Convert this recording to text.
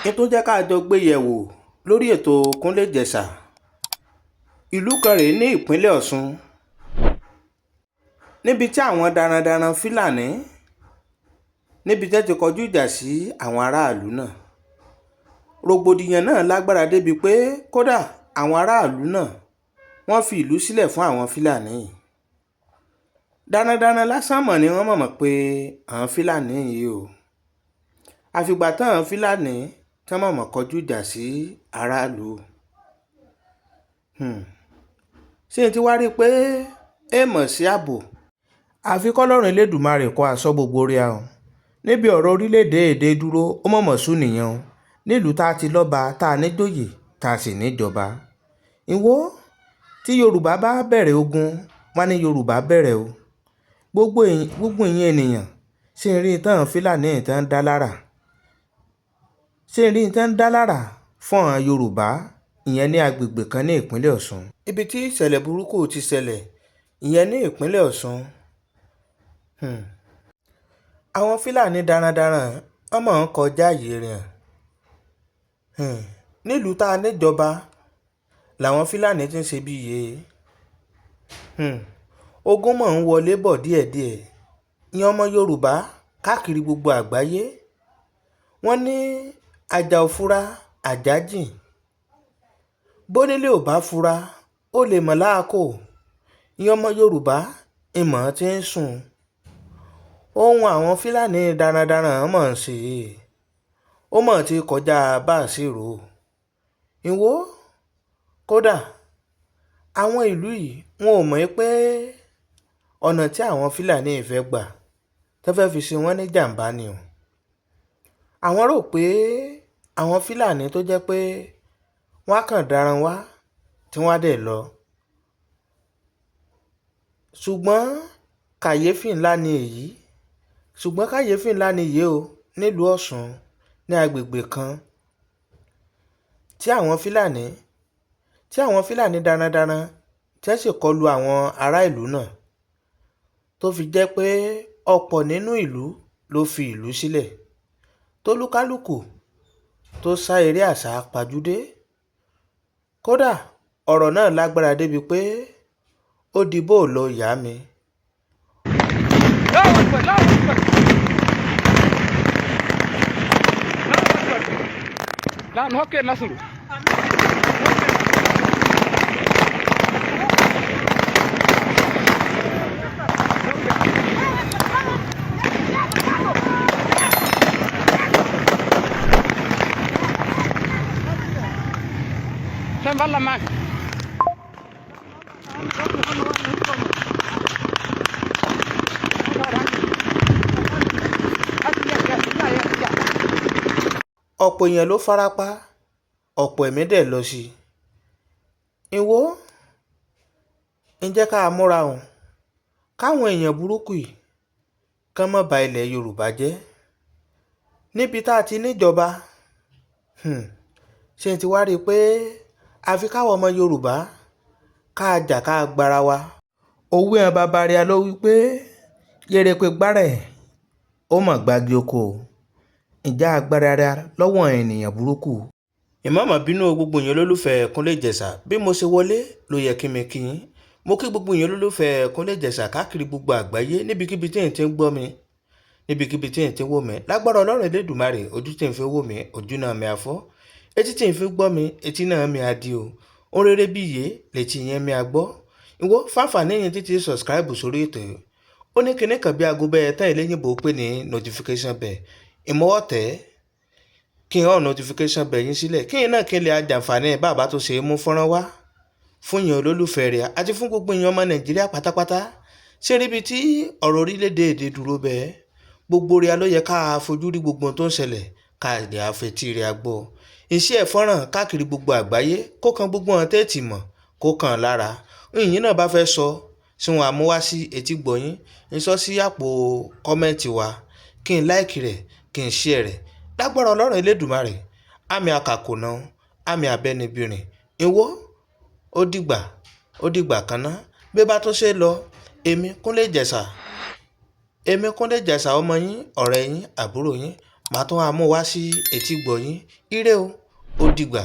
ní tó jẹ́ ká jọ gbé yẹ̀wò lórí ètò Kúnlé Ìjẹ̀ṣà. Ìlú kan rèé ní ìpínlẹ̀ Ọ̀ṣun níbi tí àwọn darandaran Fúlàní níbi tí wọ́n ti kọjú ìjà sí àwọn aráàlú náà. Rògbòdìyàn náà lágbára débi pé kódà àwọn aráàlú náà wọ́n fi ìlú sílẹ̀ fún àwọn Fúlàní yìí. Darandaran lásán mọ̀ ni wọ́n mọ̀ pé àwọn Fúlàní yìí o. Àfìgbà táwọn Fúlàní tí wọ́n mọ̀ kọjú ìjà sí aráàlú. Ṣé ti wá rí i pé èèmọ̀ sí ààbò àfi kọ́lọ́run Elédùmarè kó aṣọ gbogbo rí a o. Níbi ọ̀rọ̀ orílẹ̀-èdè èdè dúró ó mọ̀mọ̀ sùn nìyẹn o. Nílùú tá a ti lọ́ba tá a níjòyè tá a sì níjọba. Ìwọ tí Yorùbá bá bẹ̀rẹ̀ ogun wọn ní Yorùbá bẹ̀rẹ̀ o. Gbogbo ìyẹn ènìyàn ṣe ń rí tán Fúlàní tán dá lára. Ṣe ń rí tán dá lára fún àwọn Yorùbá ìyẹn ní agbègbè kan ní ìpínlẹ̀ Ọ̀ṣun. Ibi tí ìṣẹ̀lẹ̀ burúkú ti ṣẹlẹ̀ ìyẹn ní ìpínlẹ̀ Ọ̀ṣun. Àwọn Fúlàní darandaran wọ́n máa ń kọjá àyè rẹ̀. Nílùú tá a níjọba làwọn Fúlàní ti ń ṣe bí iye. Ogun máa ń wọlé bọ̀ díẹ̀díẹ̀. Ìyẹn ọmọ Yorùbá káàkiri gbogbo àgbáyé. Wọ́n ní àjà ò fura àjà jìn. Bónílé ò bá fura ó lè mọ̀ láàkó. Ìyẹn ọmọ Yorùbá ìmọ̀ tí ń sùn. Ohun àwọn Fúlàní darandaran mọ̀ ń ṣe. Ó mọ̀ ti kọjá bá a ṣe rò. Ìwọ kódà àwọn ìlú yìí wọn ò mọ̀ pé ọ̀nà tí àwọn Fúlàní fẹ́ gbà tó fẹ́ fi ṣe wọ́n ní jàǹbá ni o. Àwọn rò pé àwọn Fúlàní tó jẹ́ pé wọ́n á kàn daran wá tí wọ́n á dẹ̀ lọ. Ṣùgbọ́n kàyéfì ńlá ni èyí. Ṣùgbọ́n kàyéfì ńlá ni yìí o nílùú Ọ̀ṣun ní agbègbè kan tí àwọn Fúlàní darandaran tí wọ́n sì kọlu àwọn ará ìlú náà tó fi jẹ́ pé ọ̀pọ̀ nínú ìlú ló fi ìlú sílẹ̀ tólúkálùkù tó sá eré àsápajúdé. Kódà ọ̀rọ̀ náà lágbára débi pé ó di bó lọ ìyá mi. Ọ̀pọ̀ èèyàn ló farapa ọ̀pọ̀ ẹ̀mí dẹ̀ lọ sí i. Ìwọ ǹjẹ́ ká múra hùn káwọn èèyàn burúkú yìí kán má ba ilẹ̀ Yorùbá jẹ́ níbi tá a ti níjọba. Ṣé ti wá rí i pé àfi káwọn ọmọ Yorùbá ká jà ká gbára wa. Òwe ẹ̀ bàbá rẹ̀ ló wí pé yèrèpè gbárẹ̀ ó mọ̀ gbági oko. Ìjà agbára rẹ̀ lọ́wọ́ ènìyàn burúkú. Ìmọ̀ọ́mọ̀ bínú gbogbo èèyàn olólùfẹ́ Kúnlé Ìjẹ̀ṣà bí mo ṣe wọlé ló yẹ kí mi kí yín. Mo kí gbogbo èèyàn olólùfẹ́ Kúnlé Ìjẹ̀ṣà káàkiri gbogbo àgbáyé níbikíbi tí èyí ti ń gbọ́ mi níbikíbi tí èyí ti ń wò mí. Lágbára Ọlọ́run Elédùmarè ojú tí ń fi wò mí ojú náà mi àfọ́. Etí tí ń fi gbọ́ mi etí náà mi àdí o. Ohun rere bí iye létí yẹn mi àgbọ́. Ìwọ fáfàní yẹn títí subscribe sórí ètò yìí. Ó ní kíní kan bí aago bẹ́ẹ̀ tán eléyìnbó pé ní notification bell. Ìmọ̀wọ́ tẹ̀ kí n hàn notification bell yín sílẹ̀ kí n náà kí n lè àjàǹfààní bàbá tó ṣe é mú fọ́nrán wá fún yín olólùfẹ́ rẹ̀ àti fún gbogbo èèyàn ọmọ Nàìjíríà pátápátá. Ṣé ríbi tí ọ̀rọ̀ orílẹ̀-èdè èdè dúró bẹ́ẹ̀ gbogbo rẹ̀ ló yẹ ká fojú rí gbogbo tó ń ṣẹlẹ̀ ká lè àfetí rẹ̀ gbọ́. Iṣẹ́ ẹ̀fọ́nrán káàkiri gbogbo àgbáyé kó kan gbogbo wọn tẹ́ẹ̀tì mọ̀ kó kan lára. Ìyìn náà bá fẹ́ sọ sí wọn àmúwá sí etí gbọ̀yìn ń sọ sí àpò kọ́mẹ́ǹtì wa kí n láìkì rẹ̀ kí n share rẹ̀. Lágbára Ọlọ́run Elédùmarè àmì àkàkùnà àmì abẹ́nibìrìn. Ìwọ ó dìgbà kan ná bí bá tó ṣe lọ èmi Kúnlé Ìjẹ̀ṣà ọmọ yín ọ̀rẹ́ yín àbúrò yín màá tún wá mú wá sí etí gbọ̀yìn. Ire o, ó dìgbà.